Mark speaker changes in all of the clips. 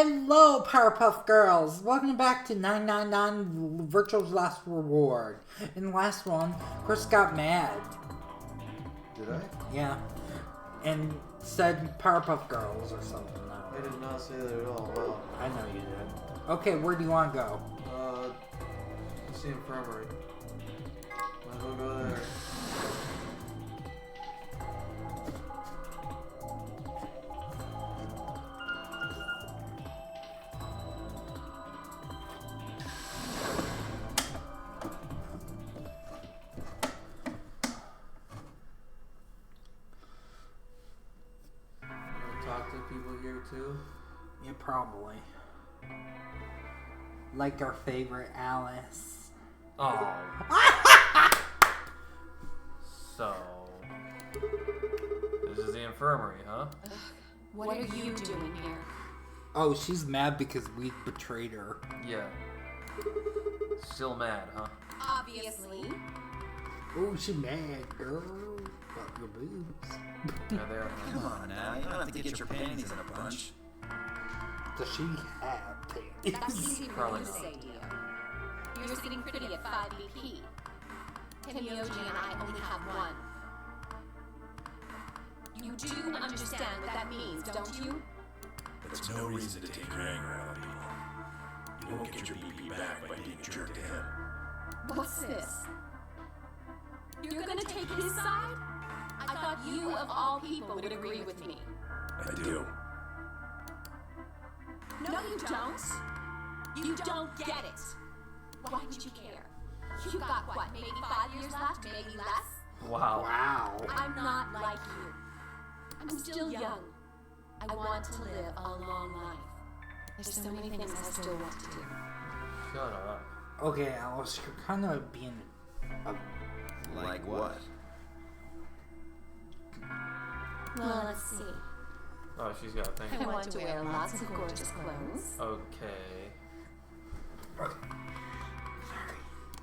Speaker 1: Hello, Powerpuff Girls! Welcome back to 999 Virtual's Last Reward. In the last one, Chris got mad.
Speaker 2: Did I?
Speaker 1: Yeah. And said Powerpuff Girls or something.
Speaker 2: I did not say that at all. Wow.
Speaker 1: I know you did. Okay, where do you want to go?
Speaker 2: It's the infirmary. Might as well go there. Talk to people here too?
Speaker 1: Yeah, probably. Like our favorite Alice.
Speaker 3: Oh. So, this is the infirmary, huh?
Speaker 4: What are you doing here?
Speaker 1: Oh, she's mad because we betrayed her.
Speaker 3: Yeah. Still mad, huh?
Speaker 4: Obviously.
Speaker 1: Oh, she mad, girl. Got your boobs.
Speaker 3: Yeah, they are.
Speaker 5: Come on now, you don't have to get your panties in a bunch.
Speaker 1: Does she have
Speaker 4: That's
Speaker 1: panties?
Speaker 4: easy for
Speaker 3: Probably
Speaker 4: you to
Speaker 3: not.
Speaker 4: say, dear. You're sitting pretty at 5 BP. Tenyoji and I only have one. You do understand what that means, don't you?
Speaker 5: That's no reason to take your anger out on people. You won't get your BP back by being a jerk to him.
Speaker 4: What's this? You're gonna take his side? I thought you, of all people, would agree with me.
Speaker 5: I do.
Speaker 4: No, you don't. You don't get it. Why would you care? You got what, maybe 5 years left, maybe less?
Speaker 3: Wow.
Speaker 1: Wow.
Speaker 4: I'm not like you. I'm still young. I want to live a long life. There's so many things I still want to do.
Speaker 3: Shut up.
Speaker 1: Okay, Alice, you're kind of being a...
Speaker 5: Like what?
Speaker 4: Well, let's see.
Speaker 3: Oh, she's got a thing.
Speaker 4: I want to wear lots of gorgeous clothes.
Speaker 3: Okay.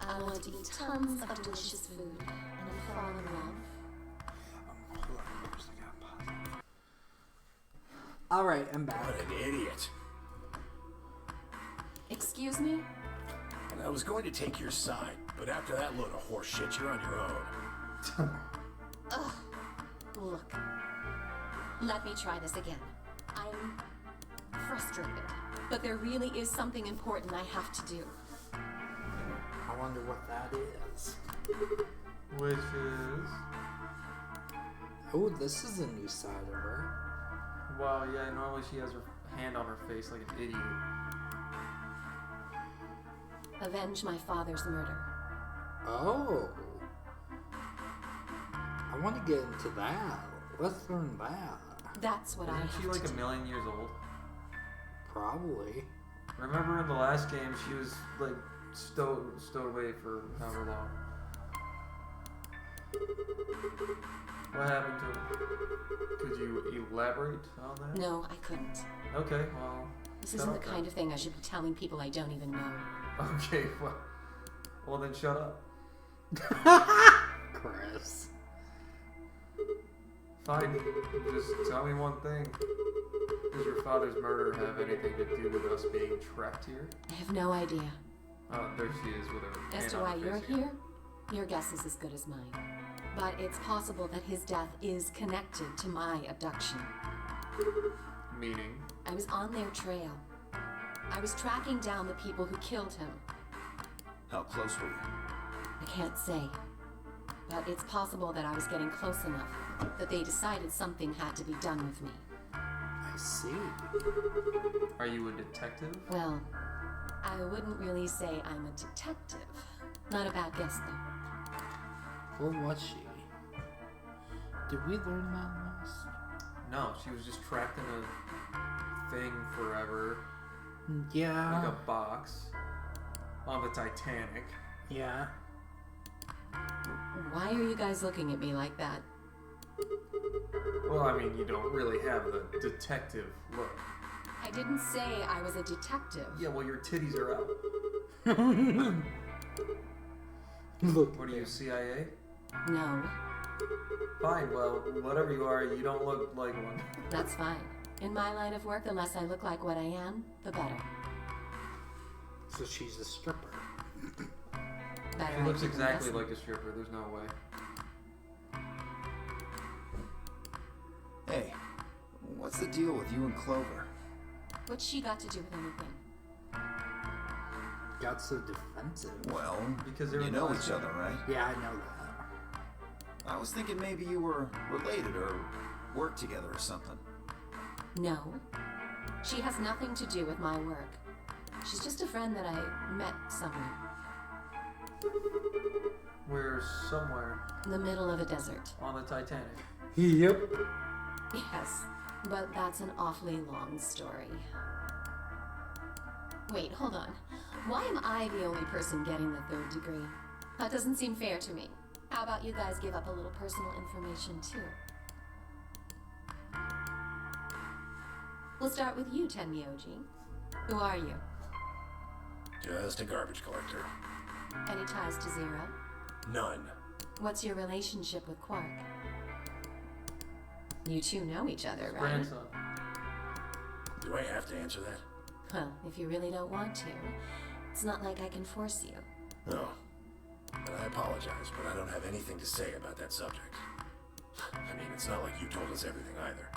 Speaker 4: I want to eat tons of delicious food and fall in love.
Speaker 1: Alright, I'm back.
Speaker 5: What an idiot.
Speaker 4: Excuse me?
Speaker 5: And I was going to take your side, but after that load of horse shit, you're on your own.
Speaker 4: Ugh. Look. Let me try this again. I'm frustrated, but there really is something important I have to do.
Speaker 1: I wonder what that is.
Speaker 2: Which is...
Speaker 1: Oh, this is a new side of her.
Speaker 2: Wow, yeah, normally she has her hand on her face like an idiot.
Speaker 4: Avenge my father's murder.
Speaker 1: Oh. I want to get into that. Let's learn that.
Speaker 4: That's what I
Speaker 2: Isn't
Speaker 4: have
Speaker 2: she like
Speaker 4: to
Speaker 2: a
Speaker 4: do.
Speaker 2: million years old?
Speaker 1: Probably.
Speaker 2: Remember in the last game she was like stowed away for however long. What happened to her? Could you elaborate on that?
Speaker 4: No, I couldn't.
Speaker 2: Okay, well...
Speaker 4: This
Speaker 2: shut
Speaker 4: isn't the
Speaker 2: up
Speaker 4: kind of thing I should be telling people I don't even know.
Speaker 2: then. Okay, well then shut up.
Speaker 1: Chris.
Speaker 2: Fine, just tell me one thing. Does your father's murder have anything to do with us being trapped here?
Speaker 4: I have no idea.
Speaker 2: Oh, there she is with her
Speaker 4: As
Speaker 2: hand
Speaker 4: to
Speaker 2: on
Speaker 4: why
Speaker 2: her
Speaker 4: you're
Speaker 2: face.
Speaker 4: here, your guess is as good as mine. But it's possible that his death is connected to my abduction.
Speaker 2: Meaning?
Speaker 4: I was on their trail. I was tracking down the people who killed him.
Speaker 5: How close were you?
Speaker 4: I can't say. But it's possible that I was getting close enough that they decided something had to be done with me.
Speaker 1: I see.
Speaker 2: Are you a detective?
Speaker 4: Well, I wouldn't really say I'm a detective. Not a bad guess, though.
Speaker 1: What was she? Did we learn that last?
Speaker 2: No, she was just trapped in a thing forever.
Speaker 1: Yeah.
Speaker 2: Like a box. On the Titanic.
Speaker 1: Yeah.
Speaker 4: Why are you guys looking at me like that?
Speaker 2: Well, I mean, you don't really have the detective look.
Speaker 4: I didn't say I was a detective.
Speaker 2: Yeah, well, your titties are out.
Speaker 1: Look.
Speaker 2: What are you, CIA?
Speaker 4: No,
Speaker 2: Fine, well, whatever you are, you don't look like one.
Speaker 4: that's fine. In my line of work, the less I look like what I am, the better.
Speaker 1: So she's a stripper.
Speaker 4: Better
Speaker 2: She
Speaker 4: I
Speaker 2: looks
Speaker 4: keep
Speaker 2: exactly
Speaker 4: guessing.
Speaker 2: like a stripper. There's no way.
Speaker 5: Hey, what's the deal with you and Clover?
Speaker 4: What's she got to do with anything?
Speaker 1: Got so defensive.
Speaker 5: Well,
Speaker 2: Because they're
Speaker 5: you
Speaker 2: in
Speaker 5: know
Speaker 2: class.
Speaker 5: each other, right?
Speaker 1: Yeah, I know that.
Speaker 5: I was thinking maybe you were related or worked together or something.
Speaker 4: No. She has nothing to do with my work. She's just a friend that I met somewhere.
Speaker 2: We're somewhere
Speaker 4: In the middle of a desert.
Speaker 2: on the Titanic.
Speaker 1: Yep.
Speaker 4: Yes, but that's an awfully long story. Wait, hold on. Why am I the only person getting the 3rd degree? That doesn't seem fair to me. How about you guys give up a little personal information too? We'll start with you, Tenmyoji. Who are you?
Speaker 5: Just a garbage collector.
Speaker 4: Any ties to Zero?
Speaker 5: None.
Speaker 4: What's your relationship with Quark? You two know each other, right?
Speaker 2: Grandson.
Speaker 5: Do I have to answer that?
Speaker 4: Well, if you really don't want to, it's not like I can force you.
Speaker 5: No. But I apologize, but I don't have anything to say about that subject. I mean, it's not like you told us everything either.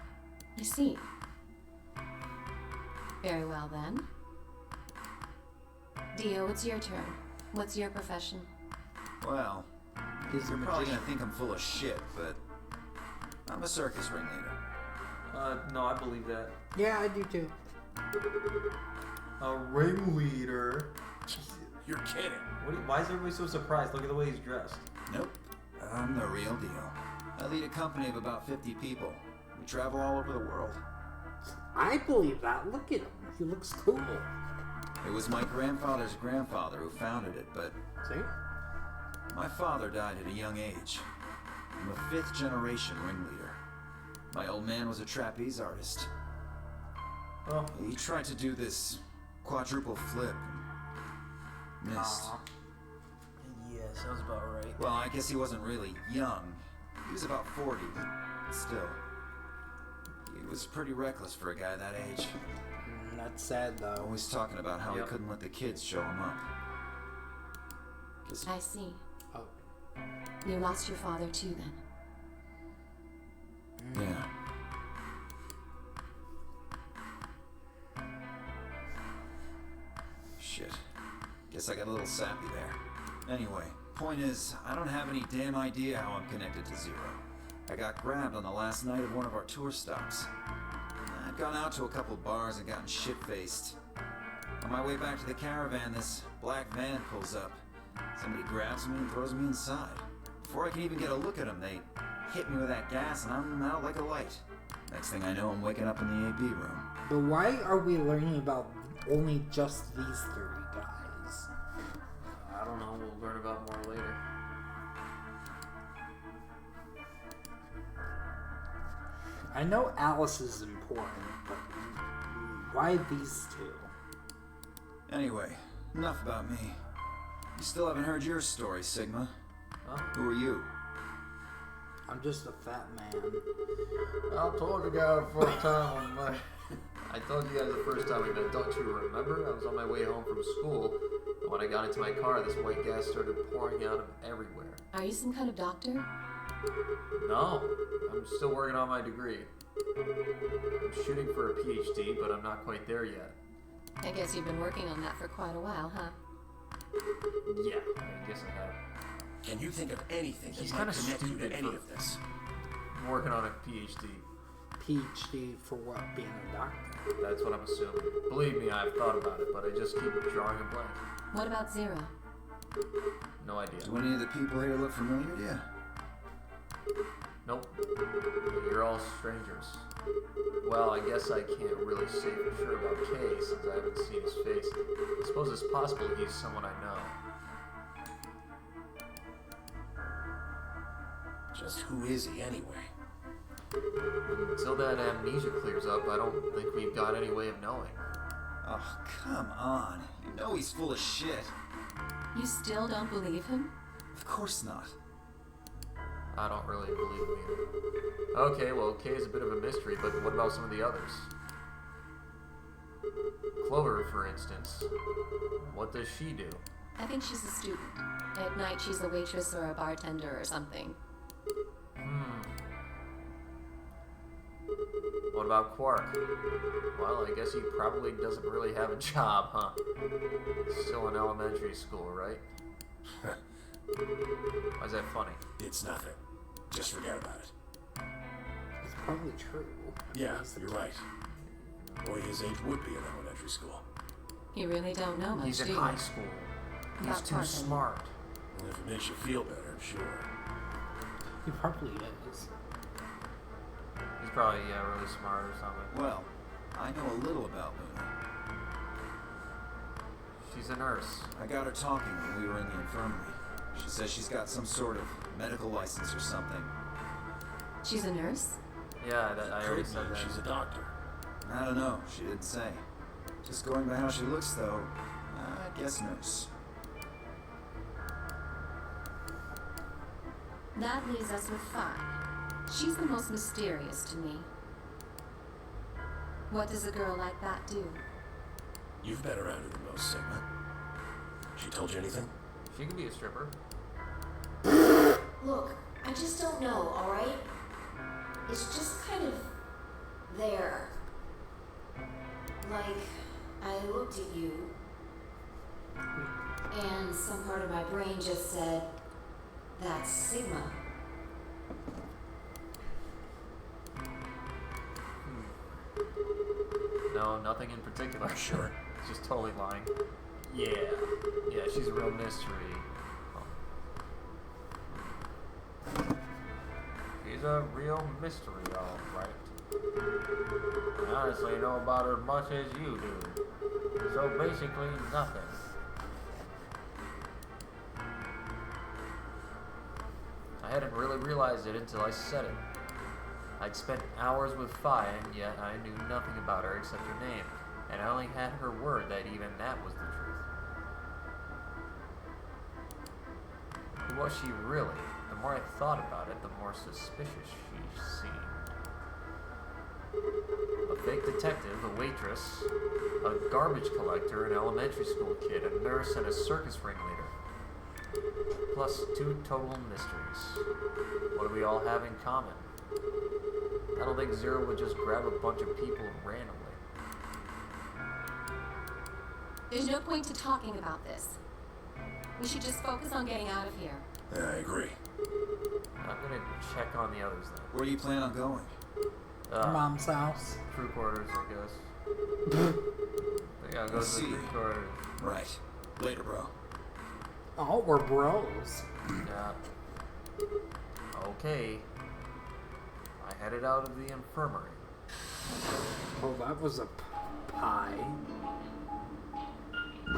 Speaker 4: I see. Very well then. Dio, it's your turn. What's your profession?
Speaker 5: Well,
Speaker 1: He's a
Speaker 5: you're probably
Speaker 1: magician.
Speaker 5: gonna think I'm full of shit, but I'm a circus ringleader.
Speaker 2: No, I believe that.
Speaker 1: Yeah, I do too.
Speaker 2: A ringleader.
Speaker 5: You're kidding.
Speaker 2: Why is everybody so surprised? Look at the way he's dressed.
Speaker 5: Nope. I'm the real deal. I lead a company of about 50 people. We travel all over the world.
Speaker 1: I believe that. Look at him. He looks cool.
Speaker 5: It was my grandfather's grandfather who founded it, but
Speaker 1: See?
Speaker 5: my father died at a young age. I'm a 5th generation ringleader. My old man was a trapeze artist.
Speaker 2: Oh,
Speaker 5: He tried to do this quadruple flip and missed.
Speaker 1: Aw.
Speaker 3: Yeah, sounds about right.
Speaker 5: Well, I guess he wasn't really young. He was about 40, but still. He was pretty reckless for a guy that age.
Speaker 1: That's sad though.
Speaker 5: Always talking about how
Speaker 2: Yep.
Speaker 5: he couldn't let the kids show him up. 'Cause
Speaker 4: I see.
Speaker 1: Oh.
Speaker 4: You lost your father too then.
Speaker 5: yeah. Shit. Guess I got a little sappy there. Anyway, point is, I don't have any damn idea how I'm connected to Zero. I got grabbed on the last night of one of our tour stops. I'd gone out to a couple bars and gotten shit-faced. On my way back to the caravan, this black van pulls up. Somebody grabs me and throws me inside. Before I can even get a look at them, they hit me with that gas and I'm out like a light. Next thing I know, I'm waking up in the AB room.
Speaker 1: But why are we learning about only just these 3 guys?
Speaker 2: I don't know. We'll learn about more later.
Speaker 1: I know Alice is important, but why these 2?
Speaker 5: Anyway, enough about me. You still haven't heard your story, Sigma.
Speaker 2: Huh?
Speaker 5: Who are you?
Speaker 1: I'm just a fat man.
Speaker 2: I told you guys the first time. I told you guys the first time we met. Don't you remember? I was on my way home from school, and when I got into my car, this white gas started pouring out of everywhere.
Speaker 4: Are you some kind of doctor?
Speaker 2: No, I'm still working on my degree. I'm shooting for a PhD, but I'm not quite there yet.
Speaker 4: I guess you've been working on that for quite a while, huh?
Speaker 2: Yeah, I guess I have.
Speaker 5: Can you think of anything
Speaker 2: He's
Speaker 5: that might
Speaker 2: kinda
Speaker 5: connect you
Speaker 2: stupid
Speaker 5: to any
Speaker 2: for-
Speaker 5: of this?
Speaker 2: I'm working on a PhD.
Speaker 1: PhD for what? Being a doctor?
Speaker 2: That's what I'm assuming. Believe me, I've thought about it, but I just keep drawing a blank.
Speaker 4: What about Zero?
Speaker 2: No idea.
Speaker 5: Do any of the people here look familiar to you?
Speaker 2: Nope. You're all strangers. Well, I guess I can't really say for sure about Kay since I haven't seen his face. I suppose it's possible he's someone I know.
Speaker 5: Just who is he anyway?
Speaker 2: Until that amnesia clears up, I don't think we've got any way of knowing.
Speaker 5: Oh, come on. You know he's full of shit.
Speaker 4: You still don't believe him?
Speaker 5: Of course not.
Speaker 2: I don't really believe him either. Okay, well, Kay is a bit of a mystery, but what about some of the others? Clover, for instance. What does she do?
Speaker 4: I think she's a student. At night, she's a waitress or a bartender or something.
Speaker 2: What about Quark? Well, I guess he probably doesn't really have a job, huh? Still in elementary school, right? Why is that funny?
Speaker 6: It's nothing. Just forget about it.
Speaker 1: It's probably true.
Speaker 6: Yeah, you're right. Boy his age would be in elementary school.
Speaker 4: You really don't know much,
Speaker 2: He's
Speaker 4: do
Speaker 2: in
Speaker 4: you?
Speaker 2: high school. He's
Speaker 4: About
Speaker 2: too
Speaker 4: Tarzan.
Speaker 2: smart.
Speaker 6: And if it makes you feel better, sure.
Speaker 1: He probably is.
Speaker 2: He's probably, really smart or something.
Speaker 5: Well, I know a little about Luna.
Speaker 2: She's a nurse.
Speaker 5: I got her talking when we were in the infirmary. She says she's got some sort of medical license or something.
Speaker 4: She's a nurse?
Speaker 2: Yeah, I already
Speaker 6: Could
Speaker 2: said
Speaker 6: mean
Speaker 2: that.
Speaker 6: she's a doctor.
Speaker 5: I don't know, she didn't say. Just going by how she looks, though, I guess nurse.
Speaker 4: That leaves us with 5. She's the most mysterious to me. What does a girl like that do?
Speaker 6: You've been around her the most, Sigma. She told you anything?
Speaker 2: She can be a stripper.
Speaker 7: Look, I just don't know, alright? It's just kind of there. Like, I looked at you, and some part of my brain just said, that's Sigma.
Speaker 2: No, nothing in particular.
Speaker 6: Sure.
Speaker 2: Just totally lying. Yeah, she's a real mystery. She's a real mystery, all right. I honestly know about her as much as you do. So basically, nothing. I hadn't really realized it until I said it. I'd spent hours with Phi, and yet I knew nothing about her except her name, and I only had her word that even that was the truth. Who was she really? The more I thought about it, the more suspicious she seemed. A fake detective, a waitress, a garbage collector, an elementary school kid, a nurse, and a circus ringleader. Plus 2 total mysteries. What do we all have in common? I don't think Zero would just grab a bunch of people randomly.
Speaker 4: There's no point to talking about this. We should just focus on getting out of here.
Speaker 6: Yeah, I agree.
Speaker 2: I'm gonna check on the others then.
Speaker 5: Where do you plan on going?
Speaker 1: Mom's house.
Speaker 2: Crew quarters, I guess. We gotta go to the crew quarters.
Speaker 5: Right. Later, bro.
Speaker 1: Oh, we're bros.
Speaker 2: Yeah. Okay. I headed out of the infirmary.
Speaker 1: Oh, that was a pie.
Speaker 2: It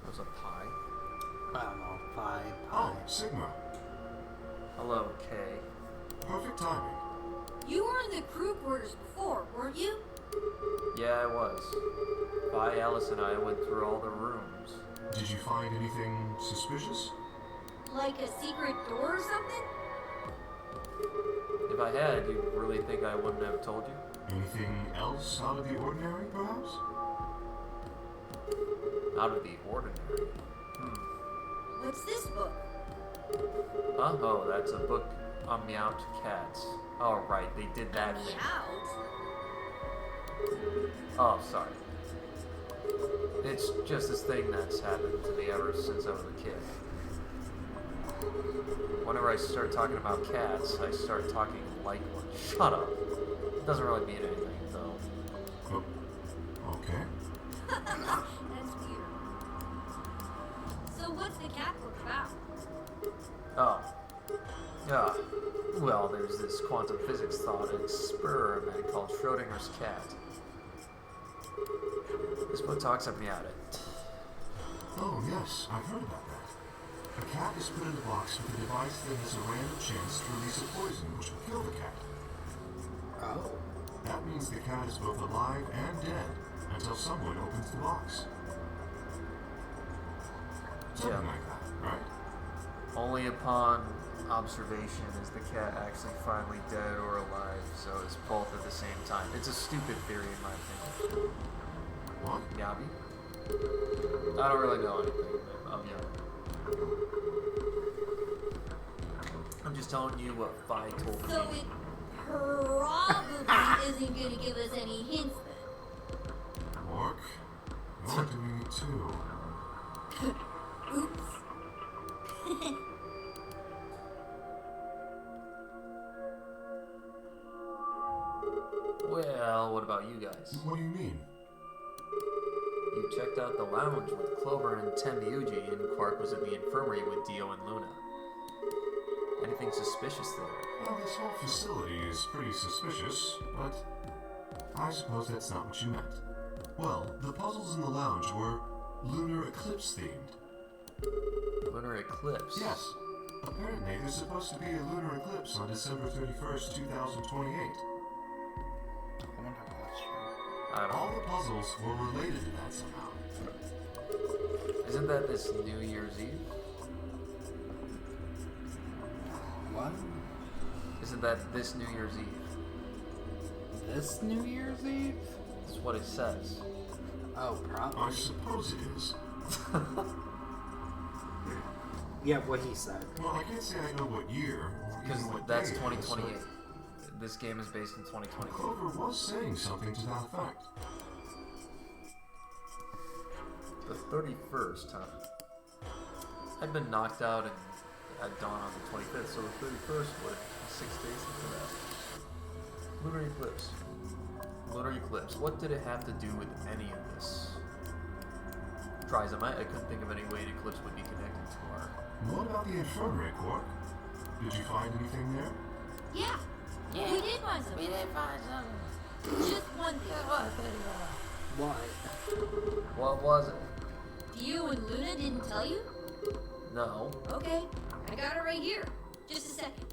Speaker 2: was a pie.
Speaker 1: I don't know, pie.
Speaker 6: Oh, Sigma.
Speaker 2: Hello, Kay.
Speaker 6: Perfect timing.
Speaker 7: You were in the crew quarters before, weren't you?
Speaker 2: Yeah, I was. Phi, Alice, and I went through all the rooms.
Speaker 6: Did you find anything suspicious?
Speaker 7: Like a secret door or something?
Speaker 2: If I had, you really think I wouldn't have told you?
Speaker 6: Anything else out of the ordinary, perhaps?
Speaker 2: Out of the ordinary.
Speaker 7: What's this book?
Speaker 2: Oh, that's a book on meowed cats. Oh, right, they did that thing.
Speaker 7: Meowed?
Speaker 2: Oh, sorry. It's just this thing that's happened to me ever since I was a kid. Whenever I start talking about cats, I start talking like one. Shut up. It doesn't really mean anything, though.
Speaker 6: Oh, okay.
Speaker 7: That's weird. So what's the cat book about?
Speaker 2: Oh. Yeah. Well, there's this quantum physics thought experiment called Schrodinger's cat. This book talks about it.
Speaker 6: Oh, yes, I've heard about that. A cat is put in a box with a device that has a random chance to release a poison which will kill the cat.
Speaker 1: Oh.
Speaker 6: That means the cat is both alive and dead until someone opens the box. Something like that, right?
Speaker 2: Only upon observation is the cat actually finally dead or alive, so it's both at the same time. It's a stupid theory in my opinion.
Speaker 6: What?
Speaker 2: Yabi? I don't really know anything. I'm young. I'm just telling you what Fi told me.
Speaker 8: So it probably isn't gonna give us any hints then.
Speaker 6: Mork, you're doing it too.
Speaker 8: Oops.
Speaker 2: Well, what about you guys?
Speaker 6: What do you mean?
Speaker 2: You checked out the lounge with Clover and Tembiuji, and Quark was in the infirmary with Dio and Luna. Anything suspicious there?
Speaker 6: Well, this whole facility is pretty suspicious, but I suppose that's not what you meant. Well, the puzzles in the lounge were lunar eclipse themed.
Speaker 2: Lunar eclipse?
Speaker 6: Yes. Apparently, there's supposed to be a lunar eclipse on December 31st, 2028.
Speaker 1: I wonder if that's true.
Speaker 2: I don't
Speaker 6: All
Speaker 2: know.
Speaker 6: the puzzles were related to that somehow.
Speaker 2: Isn't that this New Year's Eve?
Speaker 1: What?
Speaker 2: Isn't that this New Year's Eve?
Speaker 1: This New Year's Eve?
Speaker 2: That's what it says.
Speaker 1: Oh,
Speaker 6: I
Speaker 1: probably.
Speaker 6: suppose it is.
Speaker 1: Yeah, what he said.
Speaker 6: Well, I can't say I know what year.
Speaker 2: Because
Speaker 6: even what
Speaker 2: that's
Speaker 6: day it is,
Speaker 2: 2028. This game is based in 2028.
Speaker 6: Clover was saying something to that effect.
Speaker 2: The 31st, huh? I've been knocked out at dawn on the 25th, so the 31st would be 6 days after that. Lunar eclipse. Lunar eclipse. What did it have to do with any of this? Tries, I couldn't think of any way an eclipse would be connected to our...
Speaker 6: What about the infirmary, Quark? Did you find anything there?
Speaker 8: Yeah. We did find something. Just one thing.
Speaker 1: What?
Speaker 2: What was it?
Speaker 8: You and Luna didn't tell you?
Speaker 2: No.
Speaker 8: Okay. I got it right here. Just a second.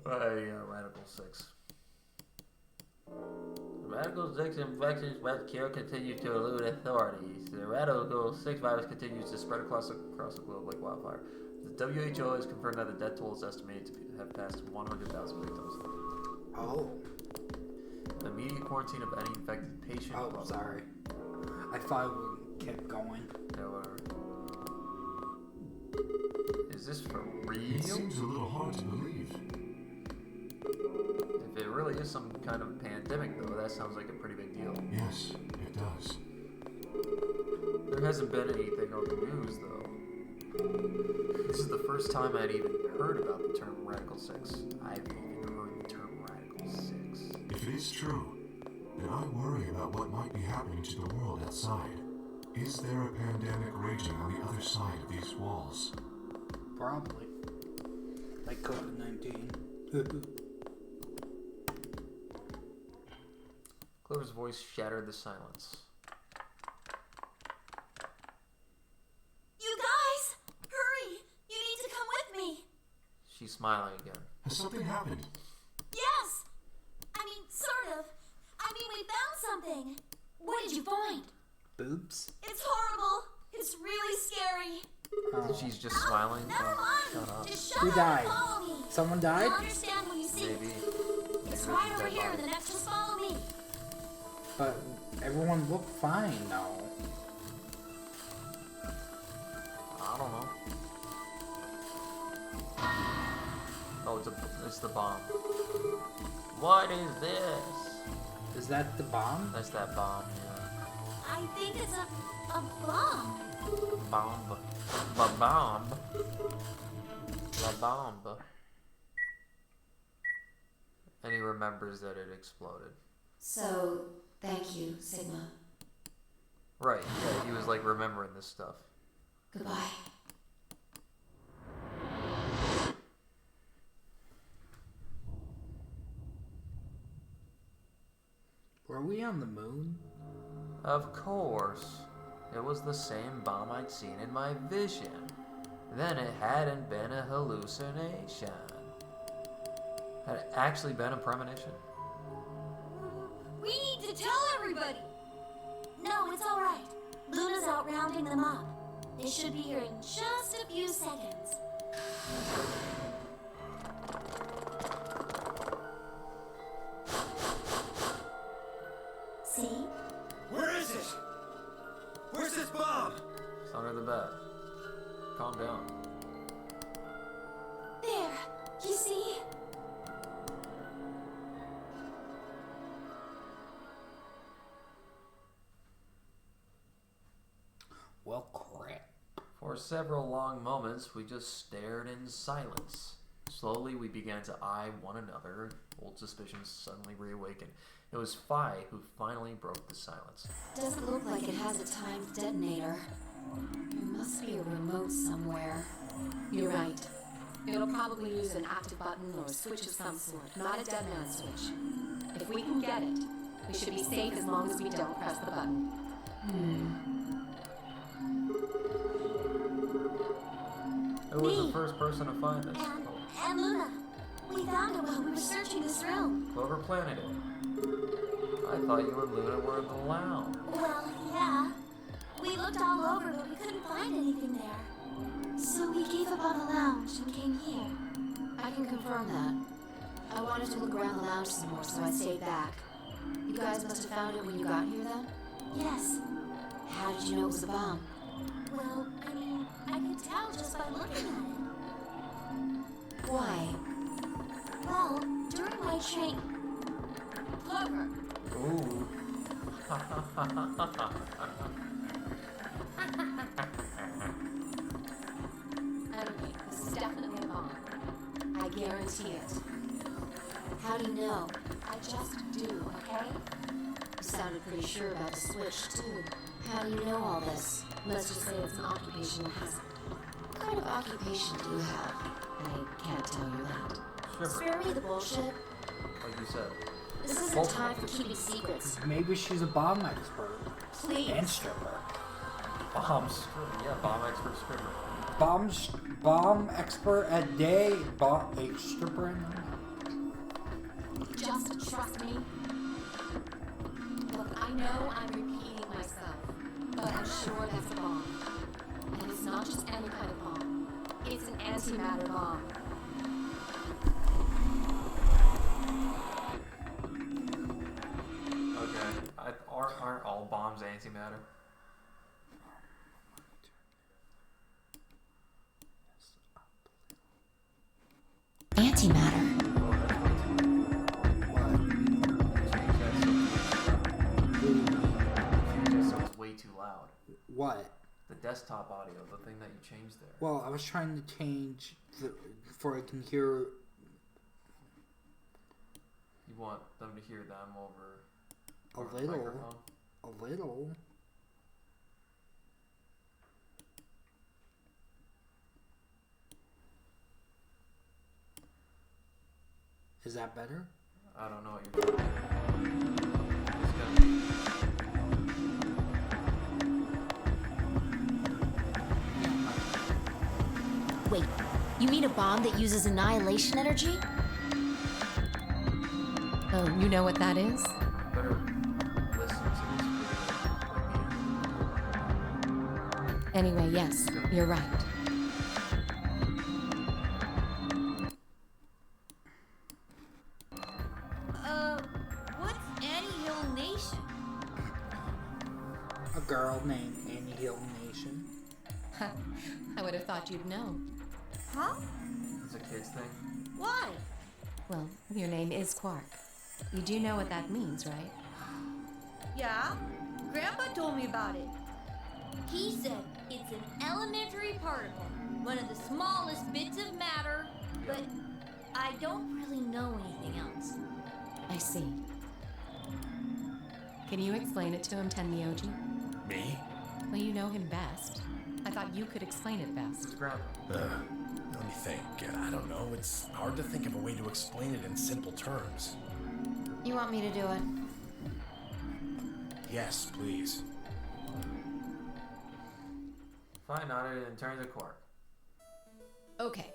Speaker 2: Radical 6. The Radical 6 infection spread cure continues to elude authorities. The Radical 6 virus continues to spread across the globe like wildfire. The WHO has confirmed that the death toll is estimated to have passed 100,000 victims.
Speaker 1: Oh.
Speaker 2: Immediate quarantine of any infected patient.
Speaker 1: Oh, sorry. I thought we kept going.
Speaker 2: Yeah, whatever. Is this for
Speaker 6: It
Speaker 2: real?
Speaker 6: seems a little hard to believe.
Speaker 2: If it really is some kind of pandemic, though, that sounds like a pretty big deal.
Speaker 6: Yes, it does.
Speaker 2: There hasn't been anything on the news, though. This is the first time I'd even heard about the term Radical 6. I've even heard the term Radical 6.
Speaker 6: If it is true, then I worry about what might be happening to the world outside. Is there a pandemic raging on the other side of these walls?
Speaker 1: Probably. Like COVID-19.
Speaker 2: Clover's voice shattered the silence.
Speaker 8: You guys! Hurry! You need to come with me!
Speaker 2: She's smiling again.
Speaker 6: Has something happened?
Speaker 8: Yes! I mean, sort of. I mean, we found something. What did you find?
Speaker 1: Boobs?
Speaker 8: It's horrible. It's really scary.
Speaker 1: Oh.
Speaker 2: She's just smiling.
Speaker 8: Never
Speaker 2: Oh,
Speaker 8: mind.
Speaker 2: shut up.
Speaker 8: Just shut
Speaker 1: Who
Speaker 8: up
Speaker 1: died?
Speaker 8: and follow me.
Speaker 1: Someone
Speaker 8: You'll
Speaker 1: died?
Speaker 8: understand when you see it.
Speaker 2: Maybe.
Speaker 8: It's
Speaker 2: Maybe
Speaker 8: right
Speaker 2: it's
Speaker 8: over
Speaker 2: dead
Speaker 8: here in
Speaker 2: body.
Speaker 8: the next. Just follow me.
Speaker 1: But everyone looked fine, though.
Speaker 2: I don't know. Oh, it's the bomb. What is this?
Speaker 1: Is that the bomb?
Speaker 2: That's that bomb, yeah.
Speaker 8: I think it's a bomb.
Speaker 2: Bomb. Ba-bomb. La bomb. And he remembers that it exploded.
Speaker 7: So, thank you, Sigma.
Speaker 2: Right, yeah, he was like remembering this stuff.
Speaker 7: Goodbye.
Speaker 1: Were we on the moon?
Speaker 2: Of course. It was the same bomb I'd seen in my vision. Then it hadn't been a hallucination. Had it actually been a premonition?
Speaker 8: We need to tell everybody. No, it's all right. Luna's out rounding them up. They should be here in just a few seconds. See?
Speaker 5: Where is it? Where's this bomb?
Speaker 2: It's under the bed. Calm down.
Speaker 8: There. You see?
Speaker 1: Well, crap.
Speaker 2: For several long moments, we just stared in silence. Slowly, we began to eye one another. Old suspicions suddenly reawakened. It was Phi who finally broke the silence.
Speaker 7: Doesn't look like it has a timed detonator. There must be a remote somewhere.
Speaker 4: You're right. It'll probably use an active button or a switch of some sort, not a dead man switch. If we can get it, we should be safe as long as we don't press the button.
Speaker 2: Who was the first person to find this?
Speaker 8: And Luna. We found it while we were searching this room.
Speaker 2: Whoever planted it. I thought you and Luna were in the lounge.
Speaker 8: Well, yeah. We looked all over, but we couldn't find anything there. So we gave up on the lounge and came here.
Speaker 7: I can confirm that. I wanted to look around the lounge some more, so I stayed back. You guys must have found it when you got here then?
Speaker 8: Yes.
Speaker 7: How did you know it was a bomb?
Speaker 8: Well, I mean, I could tell just by looking at it.
Speaker 7: Why?
Speaker 8: Well, during my train... Clover.
Speaker 2: Ooh.
Speaker 4: Anyway, this is definitely a bomb. I guarantee it.
Speaker 7: How do you know?
Speaker 4: I just do, okay?
Speaker 7: You sounded pretty sure about the switch, too. How do you know all this?
Speaker 4: Let's just say it's an occupational hazard.
Speaker 7: What kind of occupation do you have?
Speaker 4: I can't tell you that.
Speaker 2: Stripper,
Speaker 7: Spare me the bullshit.
Speaker 2: like you said.
Speaker 7: This isn't time for keeping secrets.
Speaker 1: Maybe she's a bomb expert.
Speaker 7: Please.
Speaker 1: And stripper.
Speaker 2: Bomb stripper. Yeah, bomb expert stripper.
Speaker 1: Bomb expert at day, a stripper at night.
Speaker 4: Just trust me. Look, I know I'm repeating myself, but I'm sure that's a bomb. And it's not just any kind of bomb. It's an antimatter bomb.
Speaker 2: Okay. Aren't all bombs antimatter?
Speaker 7: Antimatter.
Speaker 2: So it's way too loud.
Speaker 1: What?
Speaker 2: The desktop audio, the thing that you changed there.
Speaker 1: Well, I was trying to change for I can hear.
Speaker 2: You want them to hear them over
Speaker 1: A
Speaker 2: the
Speaker 1: little.
Speaker 2: microphone?
Speaker 1: A little. Is that better?
Speaker 2: I don't know what you're doing. It's gonna be...
Speaker 7: Wait, you mean a bomb that uses annihilation energy?
Speaker 4: Oh, you know what that is?
Speaker 2: Better listen to this video.
Speaker 4: Anyway, yes, you're right.
Speaker 8: What's Annie Nation?
Speaker 1: A girl named Annie Hill Nation.
Speaker 4: I would have thought you'd know.
Speaker 8: Huh?
Speaker 2: It's a kid's thing.
Speaker 8: Why?
Speaker 4: Well, your name is Quark. You do know what that means, right?
Speaker 8: Yeah, Grandpa told me about it. He said it's an elementary particle, one of the smallest bits of matter, but I don't really know anything else.
Speaker 4: I see. Can you explain it to him, Tenmyoji?
Speaker 9: Me?
Speaker 4: Well, you know him best. I thought you could explain it best.
Speaker 2: It's Grandpa.
Speaker 9: Let me think. I don't know. It's hard to think of a way to explain it in simple terms.
Speaker 7: You want me to do it?
Speaker 9: Yes, please.
Speaker 2: Fine, nodded and turned to Quark.
Speaker 7: Okay.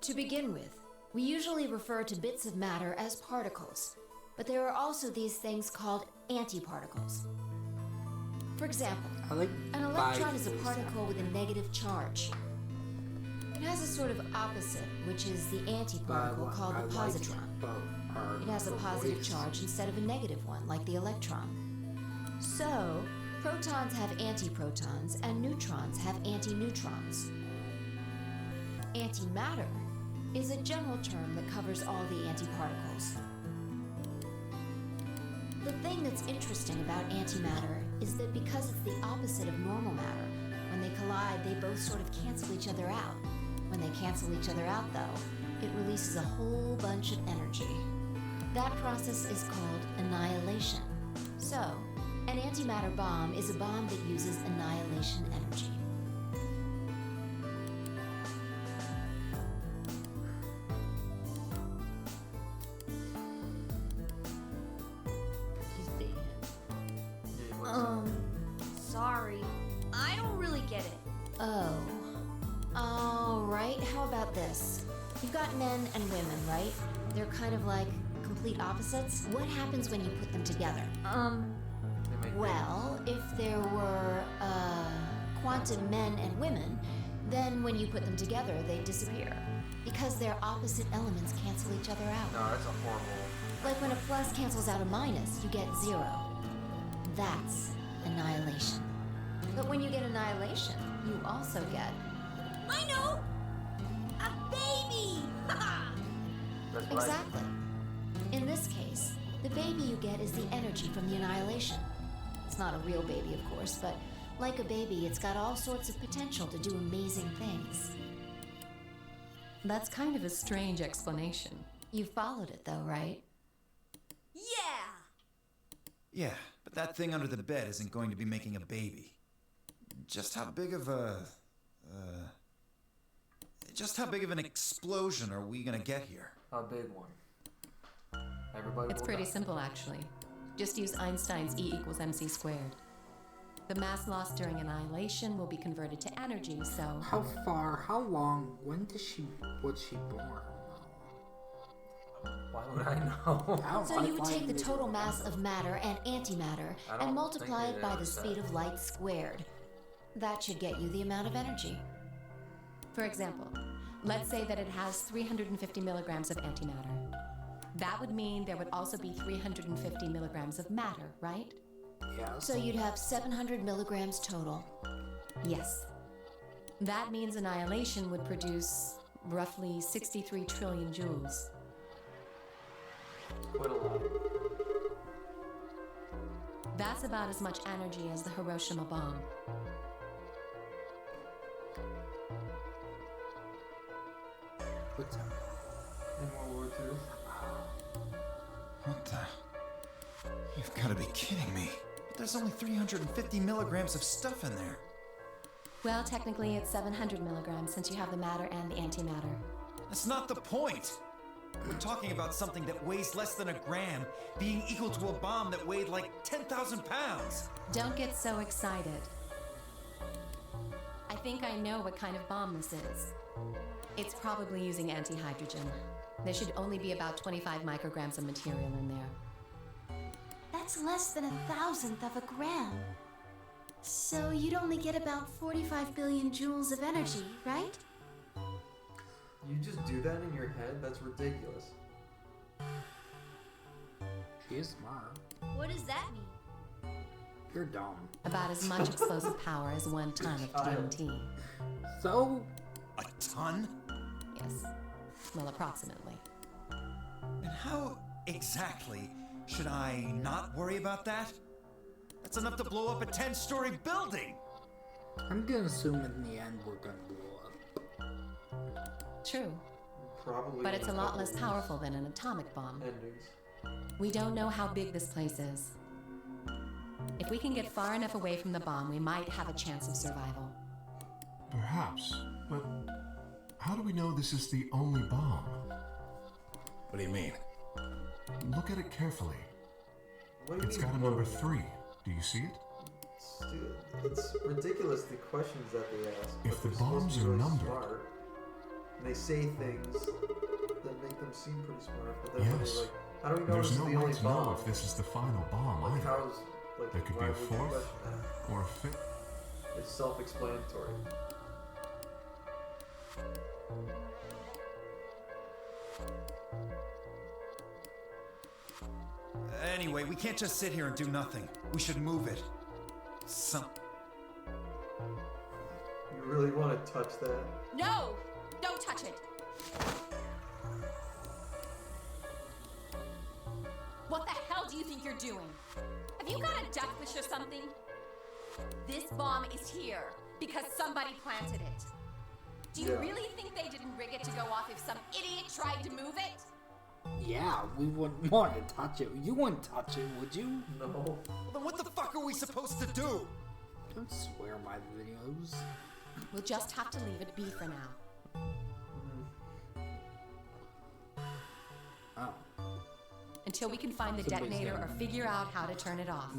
Speaker 7: To begin with, We usually refer to bits of matter as particles, but there are also these things called antiparticles. For example,
Speaker 1: I like
Speaker 7: an electron is a
Speaker 1: Bibles.
Speaker 7: particle with a negative charge. It has a sort of opposite, which is the antiparticle called the positron. It has a positive charge instead of a negative one, like the electron. So, protons have antiprotons and neutrons have antineutrons. Antimatter is a general term that covers all the antiparticles. The thing that's interesting about antimatter is that because it's the opposite of normal matter, when they collide, they both sort of cancel each other out. When they cancel each other out, though, it releases a whole bunch of energy. That process is called annihilation. So, an antimatter bomb is a bomb that uses annihilation energy.
Speaker 1: He's dead.
Speaker 8: Sorry. I don't really get it.
Speaker 7: Oh. Alright, how about this? You've got men and women, right? They're kind of like complete opposites. What happens when you put them together?
Speaker 2: They make
Speaker 7: Well, if there were, quantum men and women, then when you put them together, they disappear. Because their opposite elements cancel each other out.
Speaker 2: No, that's a horrible.
Speaker 7: Like when a plus cancels out a minus, you get 0. That's annihilation. But when you get annihilation, you also get...
Speaker 8: I know! A baby!
Speaker 2: That's right.
Speaker 7: Exactly. In this case, the baby you get is the energy from the annihilation. It's not a real baby, of course, but like a baby, it's got all sorts of potential to do amazing things.
Speaker 10: That's kind of a strange explanation.
Speaker 7: You followed it though, right?
Speaker 8: Yeah!
Speaker 5: Yeah, but that thing under the bed isn't going to be making a baby. Just how big of an explosion are we gonna get here?
Speaker 2: A big one. Everybody
Speaker 10: It's
Speaker 2: will
Speaker 10: pretty
Speaker 2: die.
Speaker 10: simple, actually. Just use Einstein's E equals mc squared. The mass lost during annihilation will be converted to energy, so...
Speaker 1: How long, when was she born?
Speaker 2: Why would I know?
Speaker 7: So you would take the total mass of matter and antimatter
Speaker 2: I don't
Speaker 7: and multiply
Speaker 2: think
Speaker 7: it
Speaker 2: they
Speaker 7: by the
Speaker 2: ever
Speaker 7: speed
Speaker 2: said.
Speaker 7: of light squared. That should get you the amount of energy.
Speaker 10: For example, let's say that it has 350 milligrams of antimatter. That would mean there would also be 350 milligrams of matter, right?
Speaker 1: Yeah.
Speaker 7: So you'd have 700 milligrams total.
Speaker 10: Yes. That means annihilation would produce roughly 63 trillion joules.
Speaker 2: Quite a lot.
Speaker 10: That's about as much energy as the Hiroshima bomb.
Speaker 1: What's up?
Speaker 2: In World War II.
Speaker 5: What the? You've got to be kidding me. But there's only 350 milligrams of stuff in there.
Speaker 10: Well, technically it's 700 milligrams since you have the matter and the antimatter.
Speaker 5: That's not the point. We're talking about something that weighs less than a gram being equal to a bomb that weighed like 10,000 pounds.
Speaker 10: Don't get so excited. I think I know what kind of bomb this is. It's probably using antihydrogen. There should only be about 25 micrograms of material in there.
Speaker 7: That's less than 1,000th of a gram. So you'd only get about 45 billion joules of energy, right?
Speaker 2: You just do that in your head? That's ridiculous.
Speaker 1: She is smart.
Speaker 8: What does that mean?
Speaker 1: You're dumb.
Speaker 10: About as much explosive power as 1 ton of TNT.
Speaker 1: So,
Speaker 5: A ton?
Speaker 10: Yes. Well, approximately.
Speaker 5: And how exactly should I not worry about that? That's enough to blow up a 10-story building!
Speaker 1: I'm gonna assume in the end we're gonna blow up.
Speaker 10: True.
Speaker 2: Probably.
Speaker 10: But it's a
Speaker 2: in
Speaker 10: lot
Speaker 2: couple
Speaker 10: less powerful than an atomic bomb.
Speaker 2: endings.
Speaker 10: We don't know how big this place is. If we can get far enough away from the bomb, we might have a chance of survival.
Speaker 6: Perhaps, but how do we know this is the only bomb?
Speaker 9: What do you mean?
Speaker 6: Look at it carefully.
Speaker 2: What do you
Speaker 6: It's
Speaker 2: mean?
Speaker 6: got a number 3. Do you see it?
Speaker 2: Dude, it's ridiculous the questions that they ask.
Speaker 6: If
Speaker 2: but
Speaker 6: the
Speaker 2: they're supposed
Speaker 6: bombs
Speaker 2: to be
Speaker 6: are
Speaker 2: really
Speaker 6: numbered-
Speaker 2: smart, and they say things that make them seem pretty smart, but then when
Speaker 6: Yes.
Speaker 2: they like, how do we know this
Speaker 6: There's
Speaker 2: is
Speaker 6: no
Speaker 2: the
Speaker 6: way
Speaker 2: only
Speaker 6: to
Speaker 2: bomb?
Speaker 6: know if this is the final bomb
Speaker 2: Like,
Speaker 6: either.
Speaker 2: how's, like,
Speaker 6: There could be
Speaker 2: why
Speaker 6: a
Speaker 2: would you
Speaker 6: fourth
Speaker 2: question that?
Speaker 6: or a fifth.
Speaker 2: It's self-explanatory.
Speaker 5: Anyway, we can't just sit here and do nothing. We should move it.
Speaker 2: You really want to touch that?
Speaker 10: No! Don't touch it! What the hell do you think you're doing? Have you got a duckfish or something? This bomb is here because somebody planted it. Do you
Speaker 2: Yeah.
Speaker 10: really think they didn't rig it to go off if some idiot tried to move it?
Speaker 1: Yeah, we wouldn't want to touch it. You wouldn't touch it, would you?
Speaker 2: No.
Speaker 5: Then what the fuck are we supposed to do?
Speaker 1: Don't swear by the videos.
Speaker 10: We'll just have to leave it be for now.
Speaker 1: Oh,
Speaker 10: Until we can find the
Speaker 1: Somebody's
Speaker 10: detonator
Speaker 1: gonna-
Speaker 10: or figure out how to turn it off.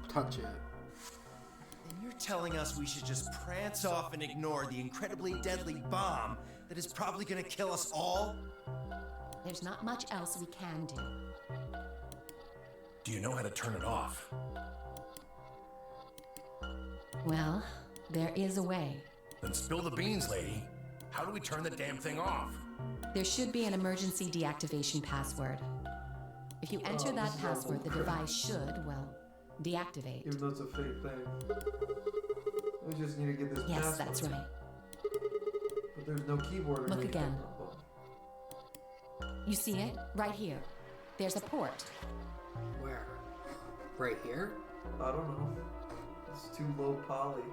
Speaker 1: touch it.
Speaker 11: And you're telling us we should just prance off and ignore the incredibly deadly bomb that is probably gonna kill us all?
Speaker 10: There's not much else we can do.
Speaker 9: Do you know how to turn it off?
Speaker 10: Well, there is a way.
Speaker 9: Then spill the beans, lady. How do we turn the damn thing off?
Speaker 10: There should be an emergency deactivation password. If you enter that
Speaker 2: this is
Speaker 10: password, the
Speaker 2: awful.
Speaker 10: device should, well, deactivate.
Speaker 2: Even though it's a fake thing. We just need to get this
Speaker 10: Yes,
Speaker 2: password.
Speaker 10: that's right.
Speaker 2: But there's no keyboard or
Speaker 10: Look
Speaker 2: anything.
Speaker 10: again. You see it? Right here. There's a port.
Speaker 1: Where? Right here?
Speaker 2: I don't know. It's too low poly.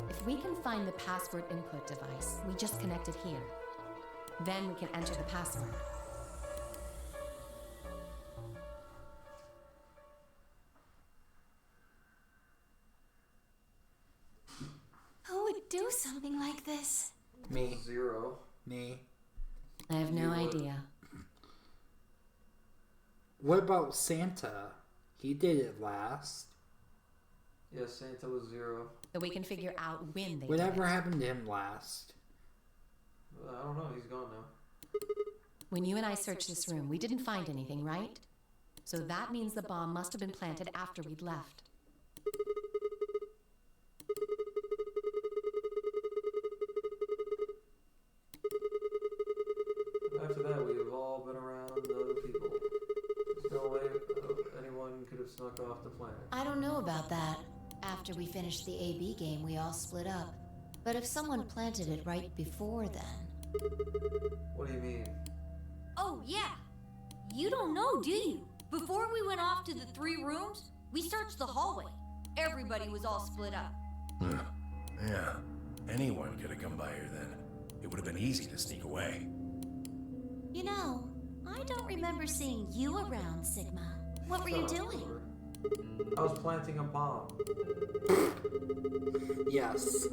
Speaker 10: If we can find the password input device, we just connect it here. Then we can enter the password.
Speaker 7: Who would do something like this?
Speaker 1: Me.
Speaker 2: Zero.
Speaker 1: Me.
Speaker 10: I have no
Speaker 2: You would.
Speaker 10: idea.
Speaker 1: What about Santa? He did it last.
Speaker 2: Yeah, Santa was zero.
Speaker 10: So we can figure out when they
Speaker 1: Whatever
Speaker 10: did it.
Speaker 1: happened to him last?
Speaker 2: I don't know. He's gone now.
Speaker 10: When you and I searched this room, we didn't find anything, right? So that means the bomb must have been planted after we'd left.
Speaker 2: After that, we've all been around other people. There's no way anyone could have snuck off the planet.
Speaker 7: I don't know about that. After we finished the AB game, we all split up. But if someone planted it right before then...
Speaker 2: What do you mean?
Speaker 8: Oh, yeah. You don't know, do you? Before we went off to the 3 rooms, we searched the hallway. Everybody was all split up.
Speaker 9: Yeah. Anyone could have come by here then. It would have been easy to sneak away.
Speaker 7: You know, I don't remember seeing you around, Sigma. What were you doing?
Speaker 2: I was planting a bomb.
Speaker 1: Yes.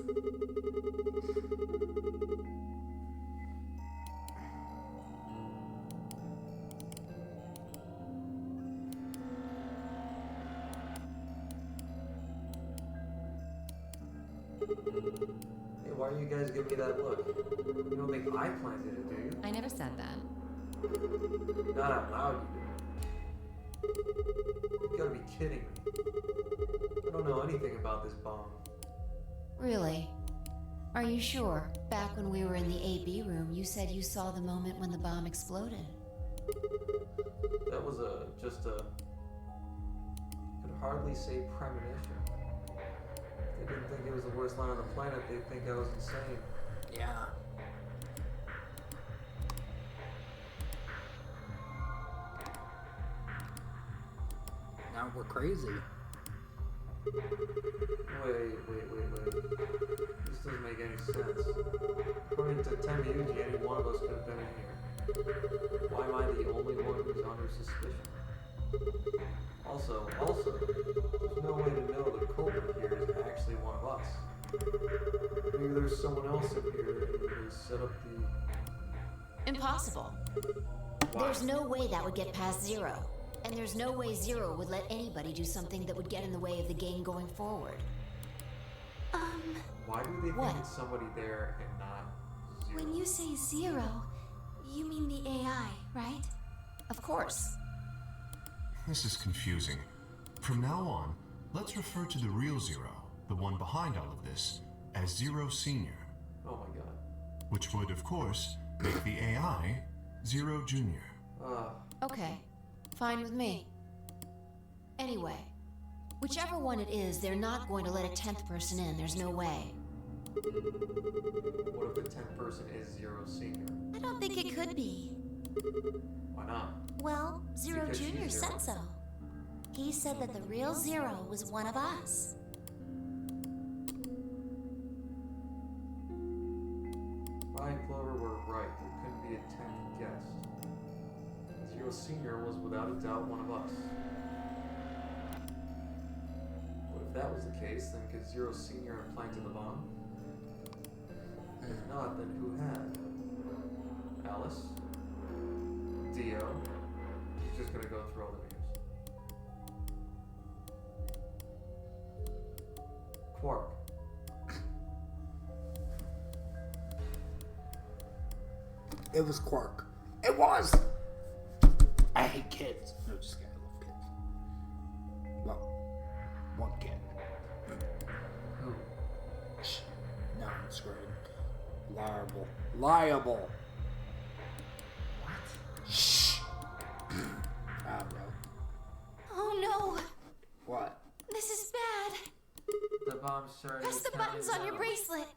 Speaker 2: Hey, why are you guys giving me that look? You don't think I planted it, do you?
Speaker 10: I never said that.
Speaker 2: Not out loud, you did. You gotta be kidding me. I don't know anything about this bomb.
Speaker 7: Really? Are you sure? Back when we were in the AB room, you said you saw the moment when the bomb exploded.
Speaker 2: That was just a, could hardly say premonition. If they didn't think it was the worst line on the planet, they'd think I was insane.
Speaker 1: Yeah. Now we're crazy.
Speaker 2: Wait. This doesn't make any sense. According to Temiuji, any one of us could have been in here. Why am I the only one who's under suspicion? Also, there's no way to know the culprit here is actually one of us. Maybe there's someone else in here who set up the...
Speaker 7: Impossible. There's no way that would get past Zero. And there's no way Zero would let anybody do something that would get in the way of the game going forward.
Speaker 2: Why do they
Speaker 7: What?
Speaker 2: think it's somebody there and not Zero?
Speaker 7: When you say Zero, You mean the AI, right?
Speaker 10: Of course.
Speaker 6: This is confusing. From now on, let's refer to the real Zero, the one behind all of this, as Zero Senior.
Speaker 2: Oh my god.
Speaker 6: Which would, of course, make the AI Zero Junior.
Speaker 7: Okay, fine with me. Anyway, whichever one it is, they're not going to let a 10th person in. There's no way.
Speaker 2: What if the 10th person is Zero Senior?
Speaker 7: I don't think it could be.
Speaker 2: Why not?
Speaker 7: Well, Zero
Speaker 2: Because she's
Speaker 7: Junior
Speaker 2: Zero.
Speaker 7: said so. He said that the real Zero was one of us.
Speaker 2: Vi and Clover were right. There couldn't be a 10th guest. Zero Senior was without a doubt one of us. But if that was the case, then could Zero Senior have planted the bomb? And if not, then who had? Alice? Dio? She's just gonna go through all the names. Quark.
Speaker 1: It was Quark. It was! I hate kids. No, just kidding. I love kids. Well, one kid.
Speaker 2: Who?
Speaker 1: Shh. No, I'm screwed. Liable. What? Shh. Ah, bro.
Speaker 7: Oh no!
Speaker 1: What?
Speaker 7: This is bad.
Speaker 2: The bomb started.
Speaker 7: Press the buttons on your bracelet.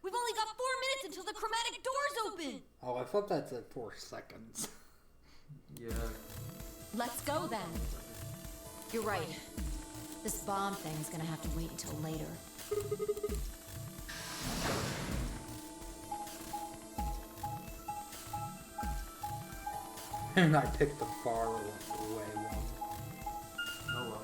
Speaker 8: We've only got 4 minutes until the chromatic doors open.
Speaker 1: Oh, I thought that said 4 seconds.
Speaker 2: Yeah.
Speaker 10: Let's go then.
Speaker 7: You're right. This bomb thing's gonna have to wait until later.
Speaker 1: And I picked the far away one.
Speaker 2: Oh well.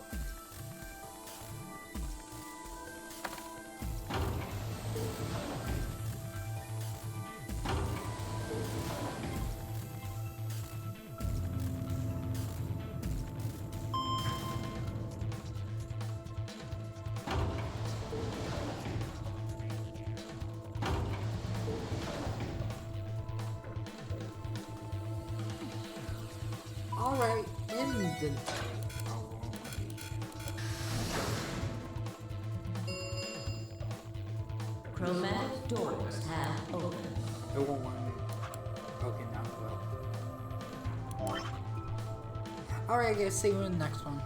Speaker 1: Alright, inventory.
Speaker 12: Chromatic doors have opened.
Speaker 1: It won't want me. Okay, now it will. Alright guys, see you in the next one.